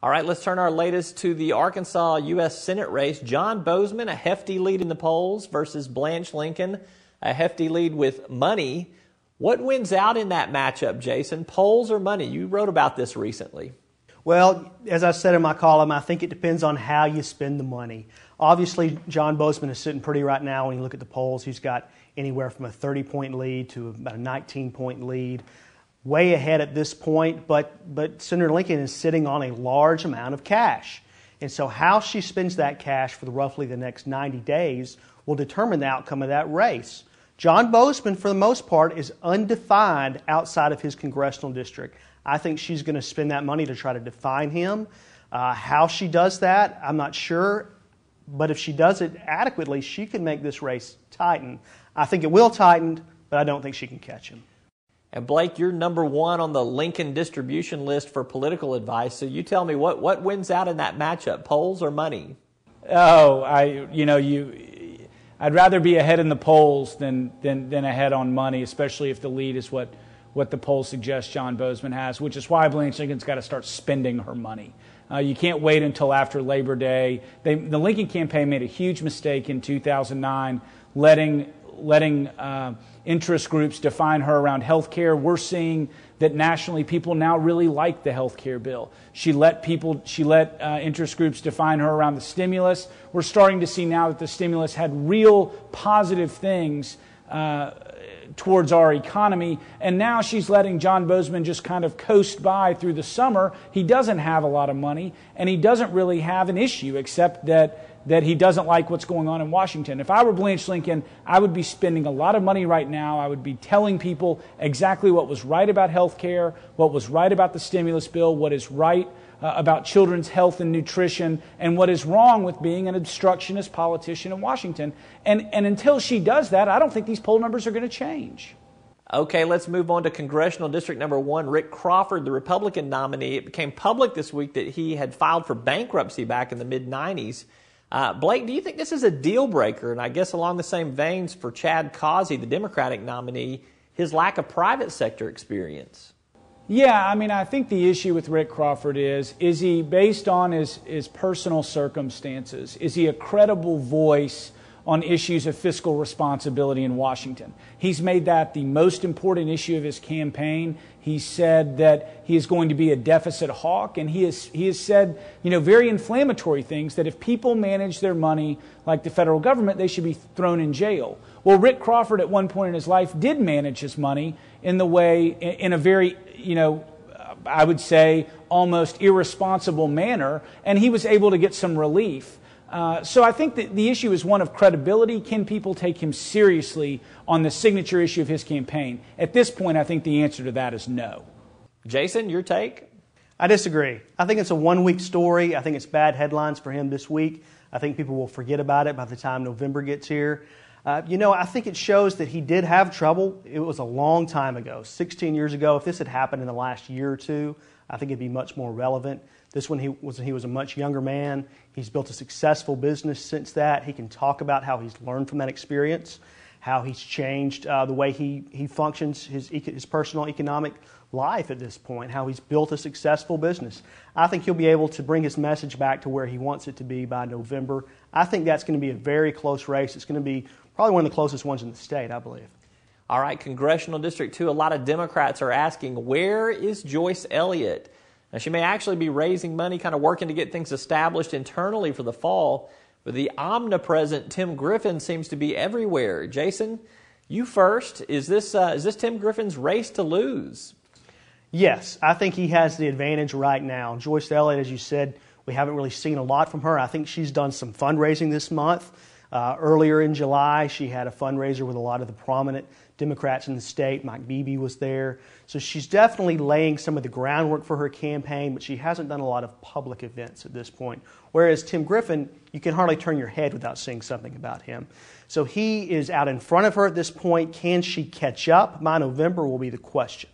All right, let's turn our latest to the Arkansas U.S. Senate race. John Bozeman, a hefty lead in the polls, versus Blanche Lincoln, a hefty lead with money. What wins out in that matchup, Jason? Polls or money? You wrote about this recently. Well, as I said in my column, I think it depends on how you spend the money. Obviously, John Bozeman is sitting pretty right now when you look at the polls. He's got anywhere from a 30-point lead to about a 19-point lead. Way ahead at this point, but Senator Lincoln is sitting on a large amount of cash. And so how she spends that cash for roughly the next 90 days will determine the outcome of that race. John Bozeman, for the most part, is undefined outside of his congressional district. I think she's going to spend that money to try to define him. How she does that, I'm not sure. But if she does it adequately, she can make this race tighten. I think it will tighten, but I don't think she can catch him. And Blake, you're number one on the Lincoln distribution list for political advice. So you tell me what wins out in that matchup, polls or money? Oh, I'd rather be ahead in the polls than ahead on money, especially if the lead is what the polls suggest John Bozeman has, which is why Blanche Lincoln's got to start spending her money. You can't wait until after Labor Day. The Lincoln campaign made a huge mistake in 2009, letting interest groups define her around health care. We're seeing that nationally people now really like the health care bill. She let interest groups define her around the stimulus. We're starting to see now that the stimulus had real positive things towards our economy, and now she's letting John Bozeman just kind of coast by through the summer. He doesn't have a lot of money, and he doesn't really have an issue except that he doesn't like what's going on in Washington. If I were Blanche Lincoln, I would be spending a lot of money right now. I would be telling people exactly what was right about health care, what was right about the stimulus bill, what is right about children's health and nutrition, and what is wrong with being an obstructionist politician in Washington. And until she does that, I don't think these poll numbers are going to change. Okay, let's move on to Congressional District number 1. Rick Crawford, the Republican nominee. It became public this week that he had filed for bankruptcy back in the mid-'90s. Blake, do you think this is a deal breaker? And I guess along the same veins for Chad Causey, the Democratic nominee, his lack of private sector experience. Yeah, I think the issue with Rick Crawford is he, based on his personal circumstances, is he a credible voice on issues of fiscal responsibility in Washington? He's made that the most important issue of his campaign. He said that he is going to be a deficit hawk, and he has said, very inflammatory things, that if people manage their money like the federal government, they should be thrown in jail. Well, Rick Crawford at one point in his life did manage his money in a very, I would say, almost irresponsible manner, and he was able to get some relief. So I think that the issue is one of credibility. Can people take him seriously on the signature issue of his campaign? At this point, I think the answer to that is no. Jason, your take? I disagree. I think it's a one-week story. I think it's bad headlines for him this week. I think people will forget about it by the time November gets here. I think it shows that he did have trouble. It was a long time ago, 16 years ago. If this had happened in the last year or two, I think it'd be much more relevant. This one, he was a much younger man. He's built a successful business since that. He can talk about how he's learned from that experience, how he's changed the way he functions, his personal economic life at this point, how he's built a successful business. I think he'll be able to bring his message back to where he wants it to be by November. I think that's going to be a very close race. It's going to be probably one of the closest ones in the state, I believe. All right, Congressional District 2, a lot of Democrats are asking, where is Joyce Elliott? Now, she may actually be raising money, kind of working to get things established internally for the fall, but the omnipresent Tim Griffin seems to be everywhere. Jason, you first. Is this Tim Griffin's race to lose? Yes, I think he has the advantage right now. Joyce Elliott, as you said, we haven't really seen a lot from her. I think she's done some fundraising this month. Earlier in July, she had a fundraiser with a lot of the prominent Democrats in the state. Mike Beebe was there. So she's definitely laying some of the groundwork for her campaign, but she hasn't done a lot of public events at this point. Whereas Tim Griffin, you can hardly turn your head without seeing something about him. So he is out in front of her at this point. Can she catch up? By November will be the question.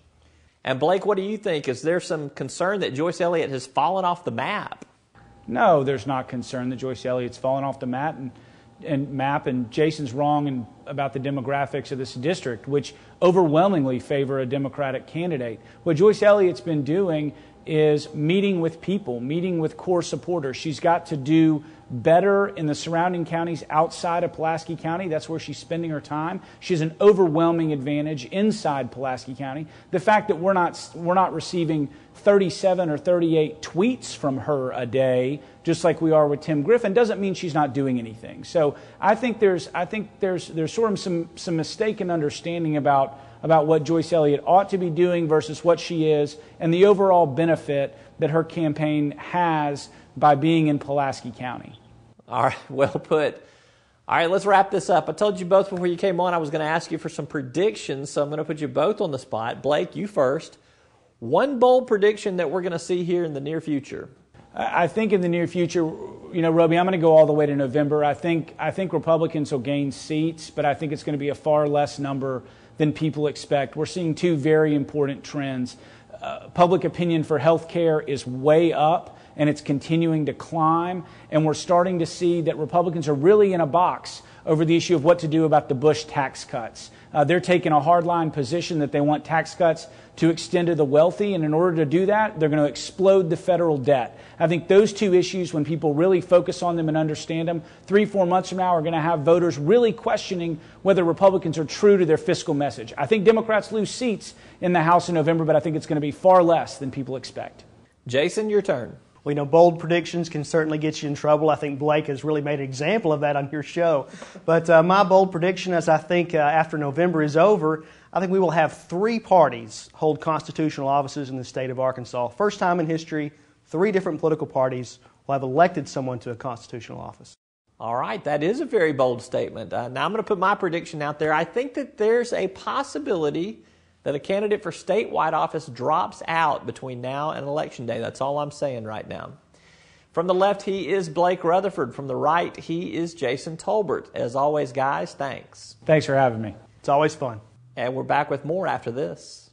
And Blake, what do you think? Is there some concern that Joyce Elliott has fallen off the map? No, there's not concern that Joyce Elliott's fallen off the map, and Jason's wrong about the demographics of this district, which overwhelmingly favor a Democratic candidate. What Joyce Elliott's been doing is meeting with people, meeting with core supporters. She's got to do better in the surrounding counties outside of Pulaski County. That's where she's spending her time. She has an overwhelming advantage inside Pulaski County. The fact that we're not receiving 37 or 38 tweets from her a day, just like we are with Tim Griffin, doesn't mean she's not doing anything. So I think there's sort of some mistaken understanding about what Joyce Elliott ought to be doing versus what she is, and the overall benefit that her campaign has by being in Pulaski County. All right, well put. All right, let's wrap this up. I told you both before you came on I was going to ask you for some predictions, so I'm going to put you both on the spot. Blake, you first. One bold prediction that we're going to see here in the near future. I think in the near future, Roby, I'm going to go all the way to November. I think Republicans will gain seats, but I think it's going to be a far less number than people expect. We're seeing two very important trends. Public opinion for health care is way up, and it's continuing to climb. And we're starting to see that Republicans are really in a box over the issue of what to do about the Bush tax cuts. They're taking a hardline position that they want tax cuts to extend to the wealthy, and in order to do that, they're going to explode the federal debt. I think those two issues, when people really focus on them and understand them, 3-4 months from now are going to have voters really questioning whether Republicans are true to their fiscal message. I think Democrats lose seats in the House in November, but I think it's going to be far less than people expect. Jason, your turn. Well, bold predictions can certainly get you in trouble. I think Blake has really made an example of that on your show. But my bold prediction is I think after November is over, I think we will have 3 parties hold constitutional offices in the state of Arkansas. First time in history, 3 different political parties will have elected someone to a constitutional office. All right, that is a very bold statement. Now I'm going to put my prediction out there. I think that there's a possibility that a candidate for statewide office drops out between now and Election Day. That's all I'm saying right now. From the left, he is Blake Rutherford. From the right, he is Jason Tolbert. As always, guys, thanks. Thanks for having me. It's always fun. And we're back with more after this.